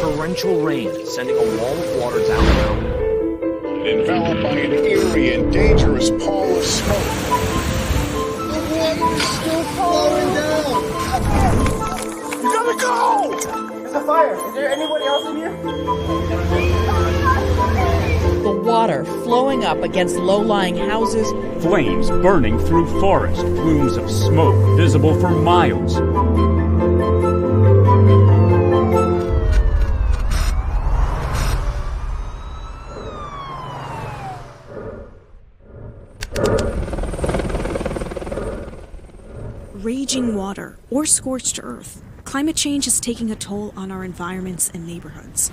torrential rain, sending a wall of water down the mountain. Enveloped by an eerie and dangerous pall of smoke. The water is still flowing down. You gotta go! There's a fire. Is there anybody else in here? The water flowing up against low-lying houses. Flames burning through forest, plumes of smoke visible for miles. Raging water or scorched earth, climate change is taking a toll on our environments and neighborhoods.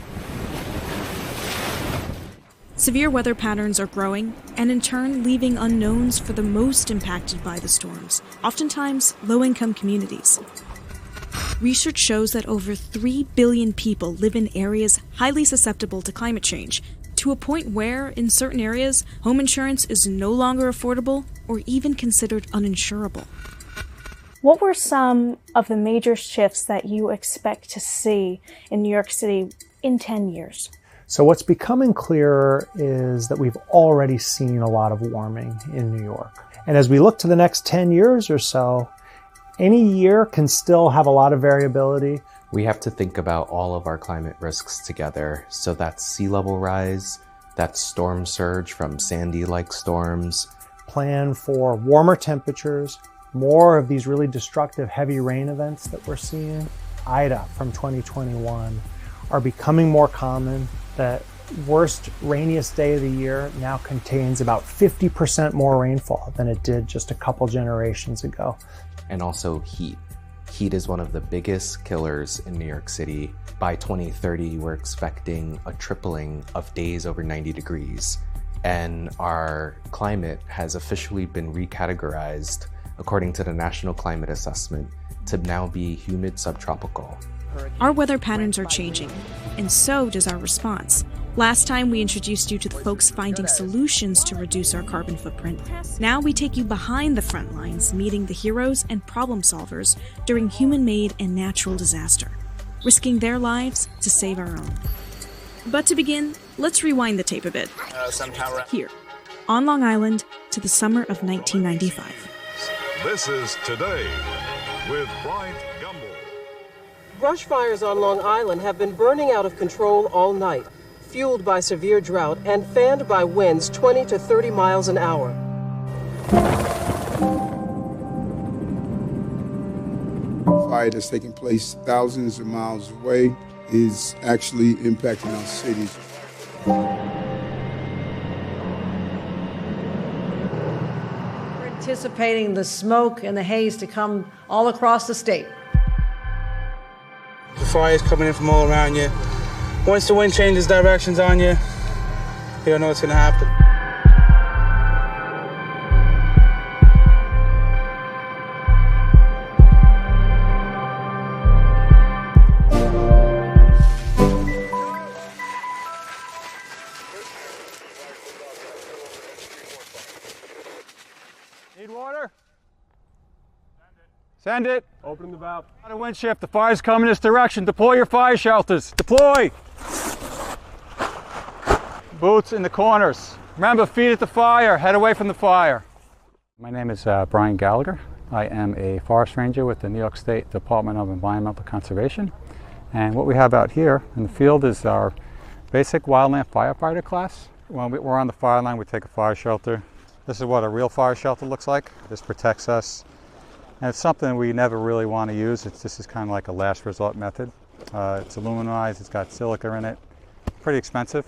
Severe weather patterns are growing, and in turn leaving unknowns for the most impacted by the storms, oftentimes low-income communities. Research shows that over 3 billion people live in areas highly susceptible to climate change, to a point where, in certain areas, home insurance is no longer affordable or even considered uninsurable. What were some of the major shifts that you expect to see in New York City in 10 years? So what's becoming clearer is that we've already seen a lot of warming in New York. And as we look to the next 10 years or so, any year can still have a lot of variability. We have to think about all of our climate risks together. So that's sea level rise, that's storm surge from Sandy-like storms. Plan for warmer temperatures, more of these really destructive heavy rain events that we're seeing. Ida from 2021 are becoming more common. The worst, rainiest day of the year now contains about 50% more rainfall than it did just a couple generations ago. And also heat. Heat is one of the biggest killers in New York City. By 2030, we're expecting a tripling of days over 90 degrees. And our climate has officially been recategorized according to the National Climate Assessment, to now be humid subtropical. Our weather patterns are changing, and so does our response. Last time we introduced you to the folks finding solutions to reduce our carbon footprint. Now we take you behind the front lines, meeting the heroes and problem solvers during human-made and natural disaster, risking their lives to save our own. But to begin, let's rewind the tape a bit. Here, on Long Island, to the summer of 1995. This is Today with Bryant Gumbel. Brush fires on Long Island have been burning out of control all night, fueled by severe drought and fanned by winds 20 to 30 miles an hour. Fire that's taking place thousands of miles away is actually impacting our cities. Anticipating the smoke and the haze to come all across the state. The fire is coming in from all around you. Once the wind changes directions on you, you don't know what's going to happen. Need water? Send it. Open the valve. On a wind shift, the fire's coming this direction. Deploy your fire shelters. Deploy! Boots in the corners. Remember, feet at the fire, head away from the fire. My name is Brian Gallagher. I am a forest ranger with the New York State Department of Environmental Conservation. And what we have out here in the field is our basic wildland firefighter class. When we're on the fire line, we take a fire shelter. This is what a real fire shelter looks like. This protects us. And it's something we never really want to use. This is kind of like a last resort method. It's aluminized, it's got silica in it. Pretty expensive,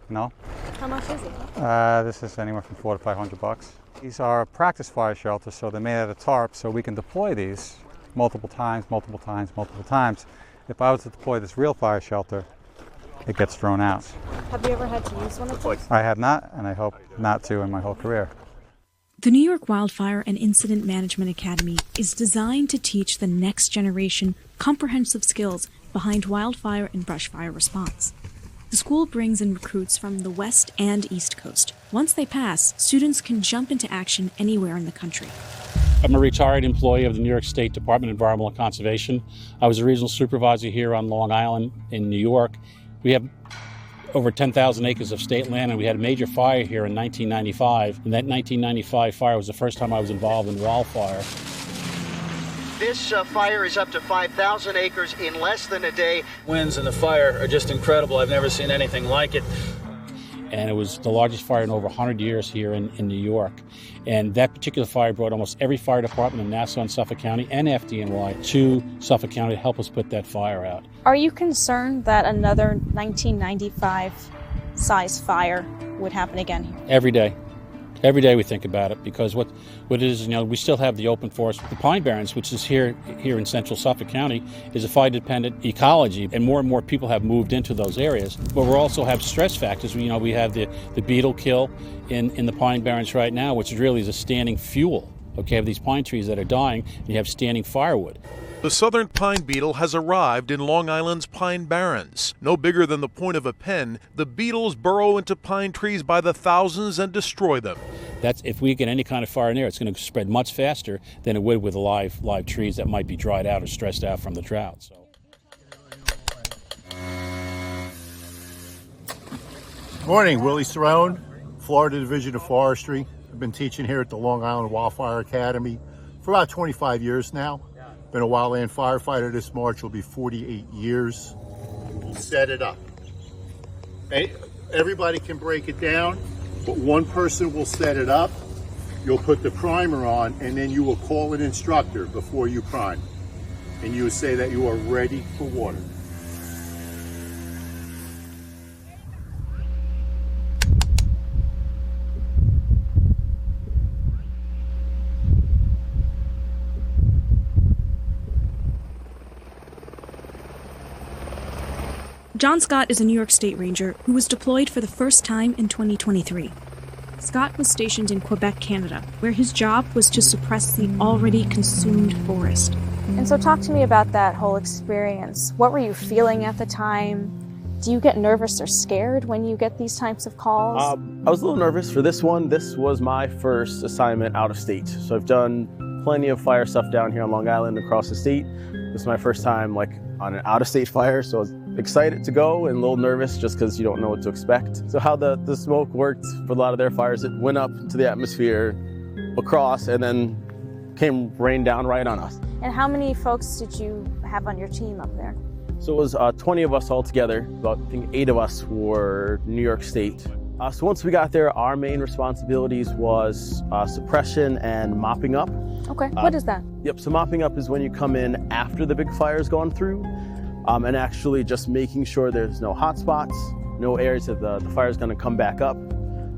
you know. How much is it? This is anywhere from $400 to $500. These are practice fire shelters, so they're made out of tarp, so we can deploy these multiple times. If I was to deploy this real fire shelter, it gets thrown out. Have you ever had to use one of those? I have not, and I hope not to in my whole career. The New York Wildfire and Incident Management Academy is designed to teach the next generation comprehensive skills behind wildfire and brush fire response. The school brings in recruits from the West and East Coast. Once they pass, students can jump into action anywhere in the country. I'm a retired employee of the New York State Department of Environmental Conservation. I was a regional supervisor here on Long Island in New York. We have over 10,000 acres of state land, and we had a major fire here in 1995. And that 1995 fire was the first time I was involved in Wildfire. This fire is up to 5,000 acres in less than a day. Winds and the fire are just incredible. I've never seen anything like it. And it was the largest fire in over 100 years here in New York. And that particular fire brought almost every fire department in Nassau and Suffolk County and FDNY to Suffolk County to help us put that fire out. Are you concerned that another 1995 size fire would happen again here? Every day. Every day we think about it, because what it is, we still have the open forest. The Pine Barrens, which is here in central Suffolk County, is a fire-dependent ecology, and more people have moved into those areas. But we also have stress factors. We have the beetle kill in the Pine Barrens right now, which really is a standing fuel, okay, of these pine trees that are dying, and you have standing firewood. The southern pine beetle has arrived in Long Island's Pine Barrens. No bigger than the point of a pen, the beetles burrow into pine trees by the thousands and destroy them. If we get any kind of fire in there, it's going to spread much faster than it would with live trees that might be dried out or stressed out from the drought. So. Morning, Willie Cerrone, Florida Division of Forestry. I've been teaching here at the Long Island Wildfire Academy for about 25 years now. Been a wildland firefighter. This March will be 48 years. Set it up. Everybody can break it down, but one person will set it up. You'll put the primer on, and then you will call an instructor before you prime. And you will say that you are ready for water. John Scott is a New York State Ranger who was deployed for the first time in 2023. Scott was stationed in Quebec, Canada, where his job was to suppress the already consumed forest. And so talk to me about that whole experience. What were you feeling at the time? Do you get nervous or scared when you get these types of calls? I was a little nervous for this one. This was my first assignment out of state. So I've done plenty of fire stuff down here on Long Island across the state. This is my first time on an out-of-state fire, so I was excited to go and a little nervous just because you don't know what to expect. So how the smoke worked for a lot of their fires, it went up to the atmosphere across and then came rain down right on us. And how many folks did you have on your team up there? So it was 20 of us all together. About, I think 8 of us were New York State. So once we got there, our main responsibilities was suppression and mopping up. Okay, what is that? Yep, so mopping up is when you come in after the big fire's gone through, and actually just making sure there's no hot spots, no areas that the fire's gonna come back up.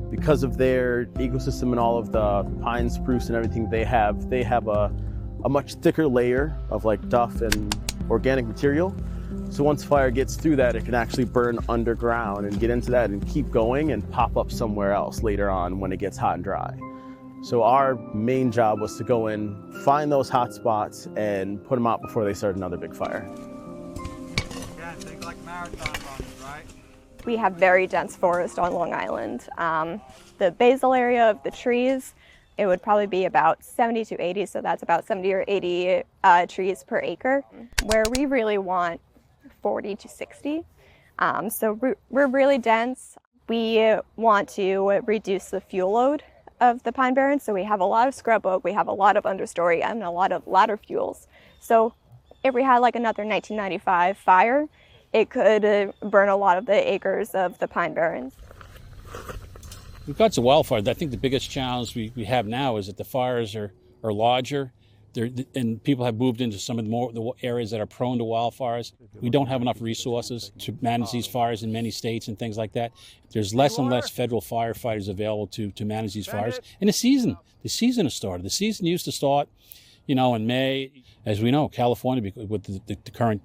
Because of their ecosystem and all of the pine, spruce and everything they have a much thicker layer of duff and organic material. So once fire gets through that, it can actually burn underground and get into that and keep going and pop up somewhere else later on when it gets hot and dry. So our main job was to go in, find those hot spots, and put them out before they start another big fire. Yeah, think like marathon runners, right? We have very dense forest on Long Island. The basal area of the trees, it would probably be about 70 to 80, so that's about 70 or 80 trees per acre, where we really want 40 to 60. So we're really dense. We want to reduce the fuel load of the Pine Barrens, so we have a lot of scrub oak, we have a lot of understory, and a lot of ladder fuels. So if we had another 1995 fire, it could burn a lot of the acres of the Pine Barrens. With regards to wildfire, I think the biggest challenge we have now is that the fires are larger, and people have moved into some of the areas that are prone to wildfires. We don't have enough resources to manage these fires in many states and things like that. There's less and less federal firefighters available to manage these fires. And the season has started. The season used to start, in May. As we know, California, with the current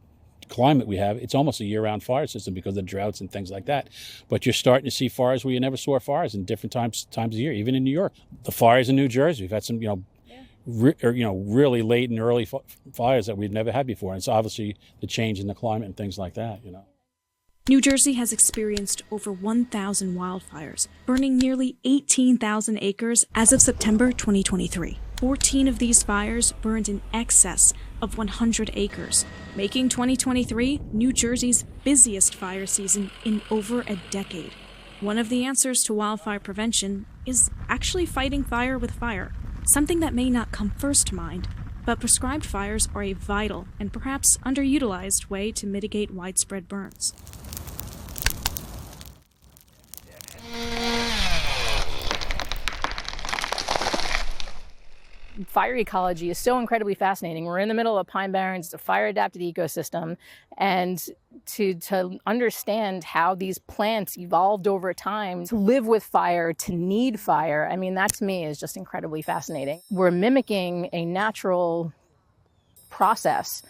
climate we have, it's almost a year-round fire system because of the droughts and things like that. But you're starting to see fires where you never saw fires in different times of year, even in New York. The fires in New Jersey, we've had some, really late and early fires that we've never had before. And it's obviously the change in the climate and things like that, New Jersey has experienced over 1,000 wildfires, burning nearly 18,000 acres as of September 2023. 14 of these fires burned in excess of 100 acres, making 2023 New Jersey's busiest fire season in over a decade. One of the answers to wildfire prevention is actually fighting fire with fire, something that may not come first to mind, but prescribed fires are a vital and perhaps underutilized way to mitigate widespread burns. Fire ecology is so incredibly fascinating. We're in the middle of Pine Barrens, it's a fire-adapted ecosystem, and to understand how these plants evolved over time to live with fire, to need fire, I mean, that to me is just incredibly fascinating. We're mimicking a natural process,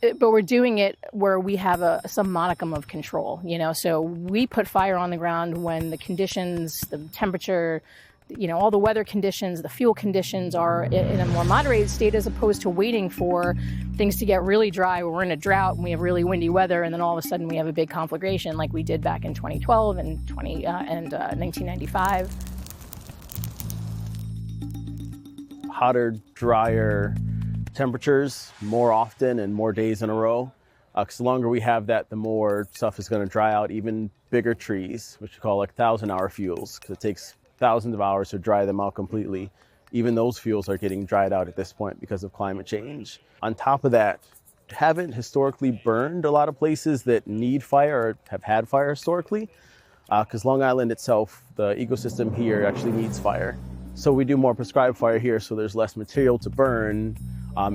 but we're doing it where we have some modicum of control, you know? So we put fire on the ground when the conditions, the temperature, you know, all the weather conditions, the fuel conditions are in a more moderated state, as opposed to waiting for things to get really dry where we're in a drought and we have really windy weather, and then all of a sudden we have a big conflagration like we did back in 2012 and 1995. Hotter, drier temperatures more often and more days in a row. Because the longer we have that, the more stuff is going to dry out. Even bigger trees, which we call like 1,000-hour fuels, because it takes thousands of hours to dry them out completely. Even those fuels are getting dried out at this point because of climate change. On top of that, haven't historically burned a lot of places that need fire or have had fire historically, because Long Island itself, the ecosystem here actually needs fire. So we do more prescribed fire here, so there's less material to burn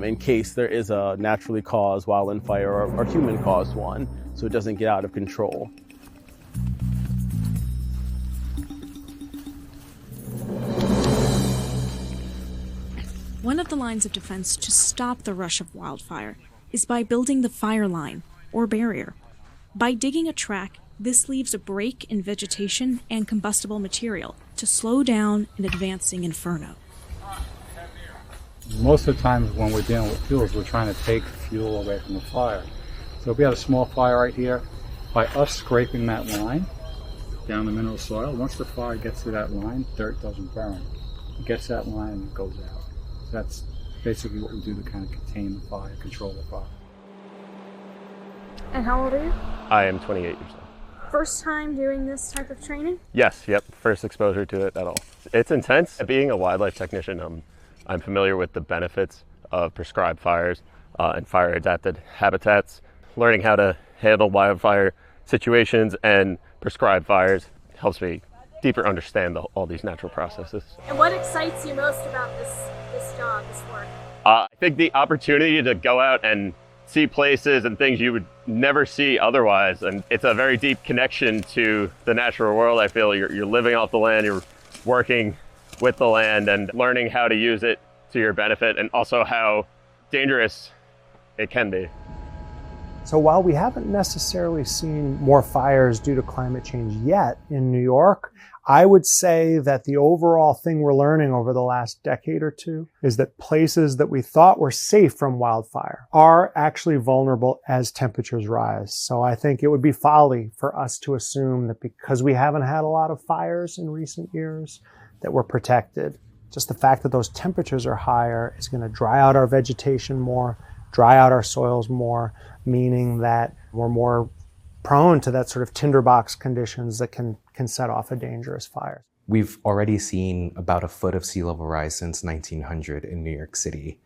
in case there is a naturally caused wildland fire or human caused one, so it doesn't get out of control. One of the lines of defense to stop the rush of wildfire is by building the fire line, or barrier. By digging a track, this leaves a break in vegetation and combustible material to slow down an advancing inferno. Most of the time when we're dealing with fuels, we're trying to take fuel away from the fire. So if we had a small fire right here, by us scraping that line down the mineral soil, once the fire gets to that line, dirt doesn't burn. It gets that line and it goes out. That's basically what we do to kind of contain the fire, control the fire. And how old are you? I am 28 years old. First time doing this type of training? Yes, yep, first exposure to it at all. It's intense. Being a wildlife technician, I'm familiar with the benefits of prescribed fires and fire-adapted habitats. Learning how to handle wildfire situations and prescribed fires helps me deeper understand all these natural processes. And what excites you most about this job, this work? I think the opportunity to go out and see places and things you would never see otherwise, and it's a very deep connection to the natural world. I feel you're living off the land, you're working with the land and learning how to use it to your benefit, and also how dangerous it can be. So while we haven't necessarily seen more fires due to climate change yet in New York, I would say that the overall thing we're learning over the last decade or two is that places that we thought were safe from wildfire are actually vulnerable as temperatures rise. So I think it would be folly for us to assume that because we haven't had a lot of fires in recent years, that we're protected. Just the fact that those temperatures are higher is going to dry out our vegetation more, dry out our soils more, meaning that we're more prone to that sort of tinderbox conditions that can set off a dangerous fire. We've already seen about a foot of sea level rise since 1900 in New York City.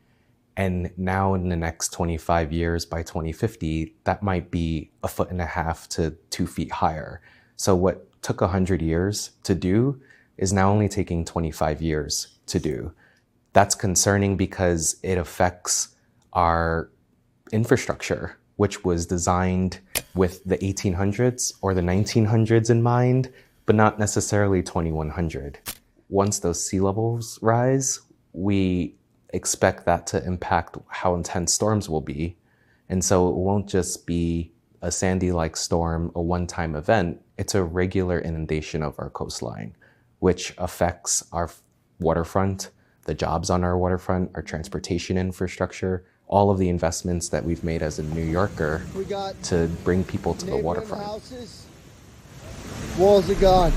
And now in the next 25 years, by 2050, that might be 1.5 to 2 feet higher. So what took 100 years to do is now only taking 25 years to do. That's concerning because it affects our infrastructure, which was designed with the 1800s or the 1900s in mind, but not necessarily 2100. Once those sea levels rise, we expect that to impact how intense storms will be. And so it won't just be a Sandy-like storm, a one-time event. It's a regular inundation of our coastline, which affects our waterfront, the jobs on our waterfront, our transportation infrastructure, all of the investments that we've made as a New Yorker to bring people to the waterfront. Houses, walls are gone.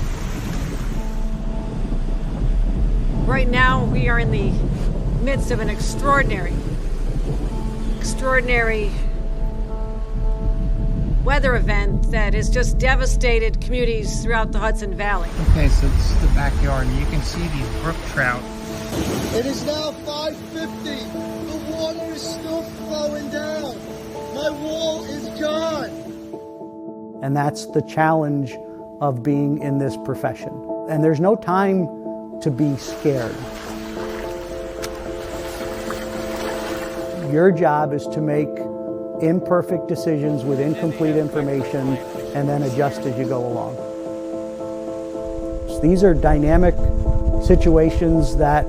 Right now we are in the midst of an extraordinary weather event that has just devastated communities throughout the Hudson Valley. Okay, so this is the backyard, and you can see these brook trout. It is now 5:50. The water is still flowing down. My wall is gone. And that's the challenge of being in this profession. And there's no time to be scared. Your job is to make imperfect decisions with incomplete information and then adjust as you go along. So these are dynamic situations that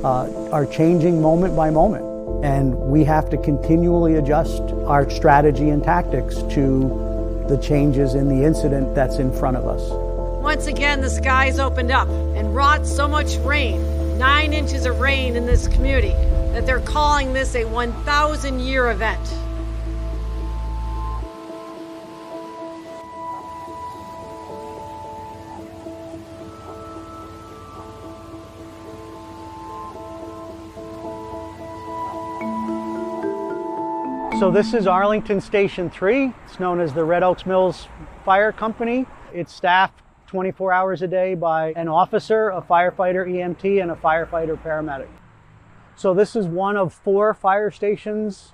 are changing moment by moment, and we have to continually adjust our strategy and tactics to the changes in the incident that's in front of us. Once again, the skies opened up and brought so much rain, 9 inches of rain in this community, that they're calling this a 1,000-year event. So this is Arlington Station 3. It's known as the Red Oaks Mills Fire Company. It's staffed 24 hours a day by an officer, a firefighter EMT, and a firefighter paramedic. So this is one of 4 fire stations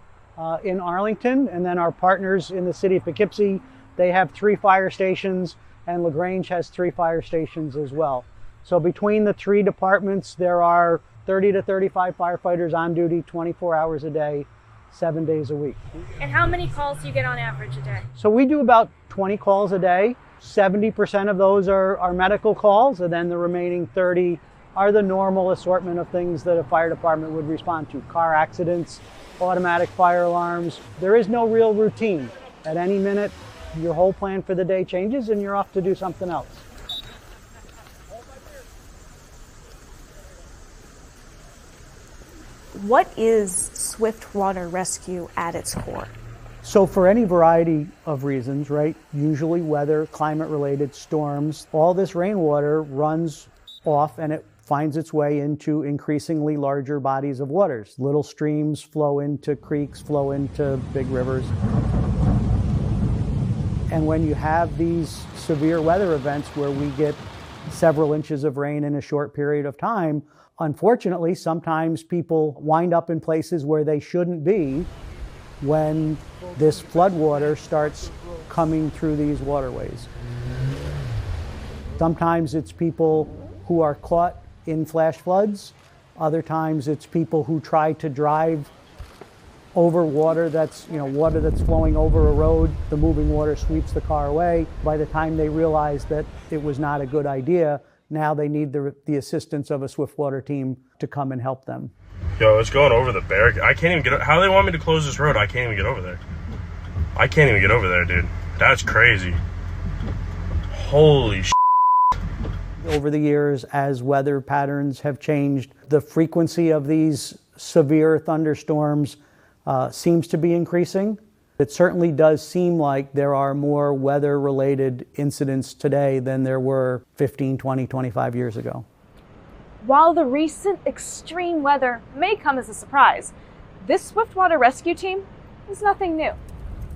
in Arlington, and then our partners in the city of Poughkeepsie, they have 3 fire stations, and LaGrange has 3 fire stations as well. So between the 3 departments, there are 30 to 35 firefighters on duty 24 hours a day, 7 days a week. And how many calls do you get on average a day? So we do about 20 calls a day. 70% of those are medical calls, and then the remaining 30 are the normal assortment of things that a fire department would respond to. Car accidents, automatic fire alarms. There is no real routine. At any minute, your whole plan for the day changes and you're off to do something else. What is swift water rescue at its core? So for any variety of reasons, right, usually weather, climate-related storms, all this rainwater runs off and it finds its way into increasingly larger bodies of waters. Little streams flow into creeks, flow into big rivers. And when you have these severe weather events where we get several inches of rain in a short period of time, unfortunately, sometimes people wind up in places where they shouldn't be when this floodwater starts coming through these waterways. Sometimes it's people who are caught in flash floods. Other times it's people who try to drive over water that's flowing over a road. The moving water sweeps the car away. By the time they realize that it was not a good idea, now they need the assistance of a swift water team to come and help them. Yo, it's going over the barricade. I can't even get. How do they want me to close this road? I can't even get over there. I can't even get over there, dude. That's crazy. Holy shit. Over the years, as weather patterns have changed, the frequency of these severe thunderstorms seems to be increasing. It certainly does seem like there are more weather-related incidents today than there were 15, 20, 25 years ago. While the recent extreme weather may come as a surprise, this swiftwater rescue team is nothing new.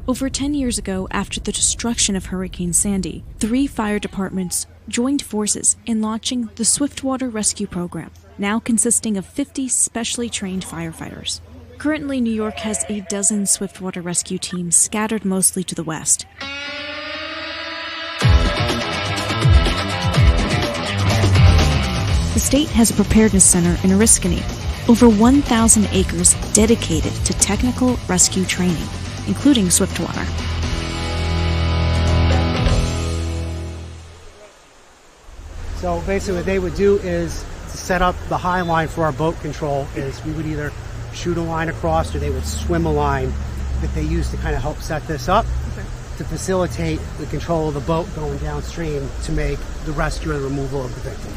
Over 10 years ago, after the destruction of Hurricane Sandy, 3 fire departments joined forces in launching the Swiftwater Rescue Program, now consisting of 50 specially trained firefighters. Currently, New York has a dozen swiftwater rescue teams scattered mostly to the west. The state has a preparedness center in Oriskany, over 1,000 acres dedicated to technical rescue training, including swiftwater. So basically what they would do is to set up the high line for our boat control is we would either shoot a line across or they would swim a line that they use to kind of help set this up to facilitate the control of the boat going downstream to make the rescue and removal of the victim.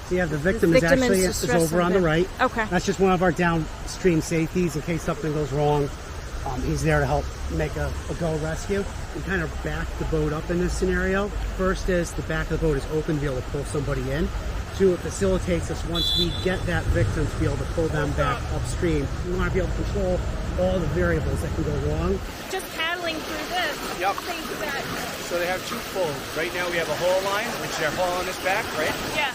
So yeah, the victim is actually over on the right. Okay. That's just one of our downstream safeties in case something goes wrong. He's there to help make a go rescue. We kind of back the boat up in this scenario. First is the back of the boat is open to be able to pull somebody in. Two, it facilitates us once we get that victim to be able to pull them back upstream. We want to be able to control all the variables that can go wrong. Just paddling through this. Yep. Think that. So they have two pulls. Right now we have a haul line, which they're hauling us back, right? Yeah.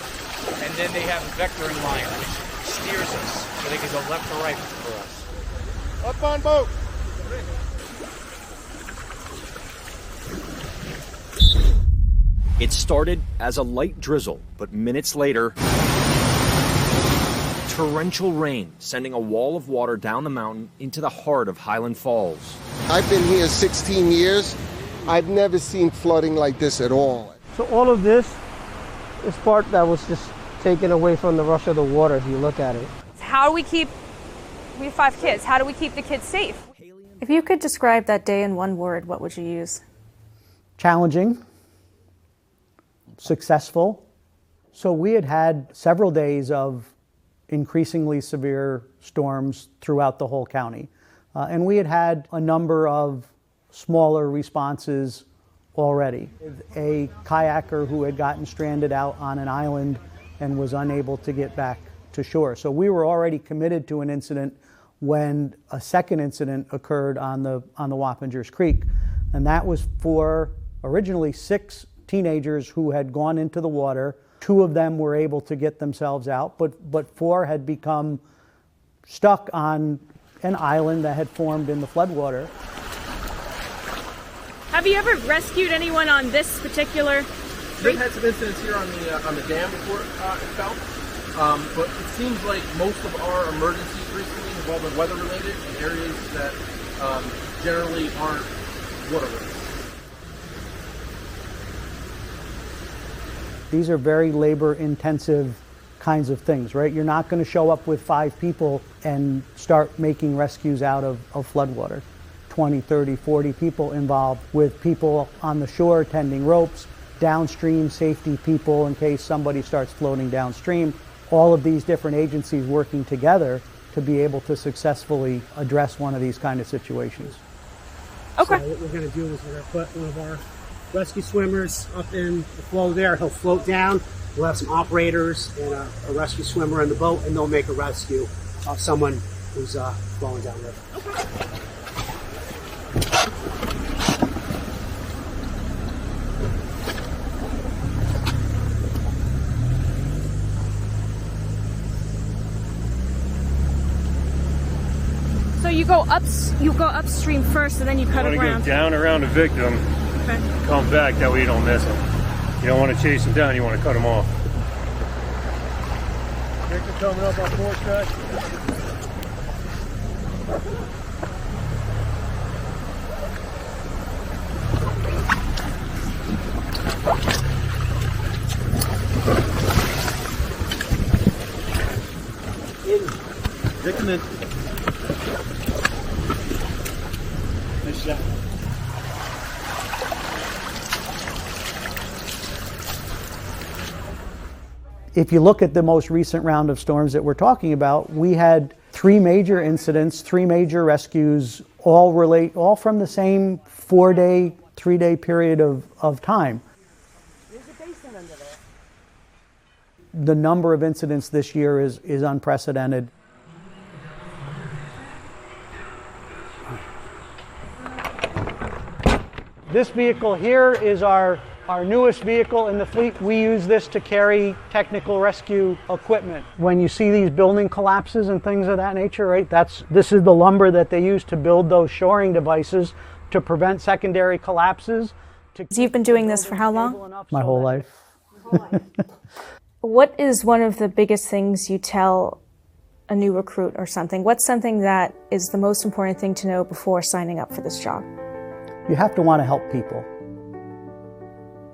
And then they have a vectoring line, which steers us, so they can go left or right for us. Up on boat. It started as a light drizzle, but minutes later, torrential rain, sending a wall of water down the mountain into the heart of Highland Falls. I've been here 16 years. I've never seen flooding like this at all. So all of this is part that was just taken away from the rush of the water, if you look at it. How do we have 5 kids. How do we keep the kids safe? If you could describe that day in one word, what would you use? Challenging, successful. So we had had several days of increasingly severe storms throughout the whole county. And we had had a number of smaller responses already. A kayaker who had gotten stranded out on an island and was unable to get back to shore. So we were already committed to an incident when a second incident occurred on the Wappingers Creek. And that was for originally 6 teenagers who had gone into the water. 2 of them were able to get themselves out, but 4 had become stuck on an island that had formed in the floodwater. Have you ever rescued anyone on this particular? We've had some incidents here on the dam before it fell, but it seems like most of our emergencies recently have all been weather related in areas that generally aren't water related. These are very labor-intensive kinds of things, right? You're not going to show up with 5 people and start making rescues out of floodwater. 20, 30, 40 people involved, with people on the shore tending ropes, downstream safety people in case somebody starts floating downstream. All of these different agencies working together to be able to successfully address one of these kind of situations. Okay. So what we're going to do is we're going to put one of our rescue swimmers up in the flow there. He'll float down. We'll have some operators and a rescue swimmer in the boat, and they'll make a rescue of someone who's flowing downriver. Okay. So you go upstream first, and then you cut around. around. Go down around the victim, okay. Come back, that way you don't miss him. You don't want to chase him down, you want to cut him off. Victim coming up on horseback. Victim in. Nice shot. If you look at the most recent round of storms that we're talking about, we had 3 major incidents, 3 major rescues, all from the same 4-day, 3-day period of time. There's a basin under there. The number of incidents this year is unprecedented. This vehicle here is our newest vehicle in the fleet. We use this to carry technical rescue equipment. When you see these building collapses and things of that nature, right, this is the lumber that they use to build those shoring devices to prevent secondary collapses. You've been doing this for how long? My whole life. What is one of the biggest things you tell a new recruit or something? What's something that is the most important thing to know before signing up for this job? You have to want to help people.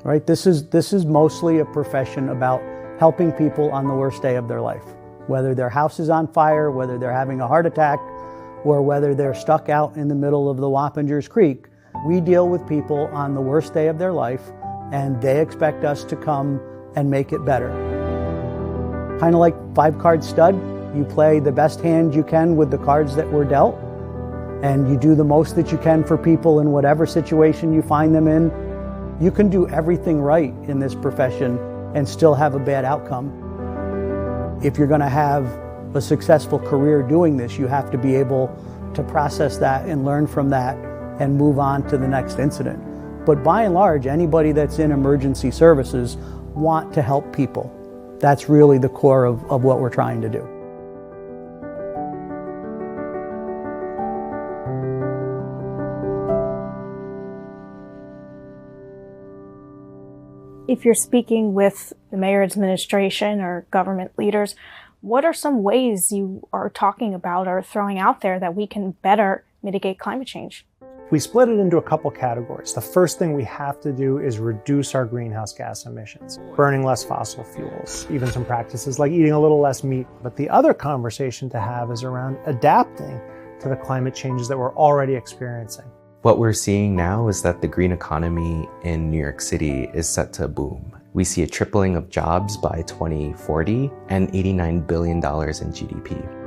Right? This is mostly a profession about helping people on the worst day of their life. Whether their house is on fire, whether they're having a heart attack, or whether they're stuck out in the middle of the Wappingers Creek. We deal with people on the worst day of their life, and they expect us to come and make it better. Kind of like 5-card stud. You play the best hand you can with the cards that were dealt, and you do the most that you can for people in whatever situation you find them in. You can do everything right in this profession and still have a bad outcome. If you're going to have a successful career doing this, you have to be able to process that and learn from that and move on to the next incident. But by and large, anybody that's in emergency services want to help people. That's really the core of what we're trying to do. If you're speaking with the mayor's administration or government leaders, what are some ways you are talking about or throwing out there that we can better mitigate climate change? We split it into a couple categories. The first thing we have to do is reduce our greenhouse gas emissions, burning less fossil fuels, even some practices like eating a little less meat. But the other conversation to have is around adapting to the climate changes that we're already experiencing. What we're seeing now is that the green economy in New York City is set to boom. We see a tripling of jobs by 2040 and $89 billion in GDP.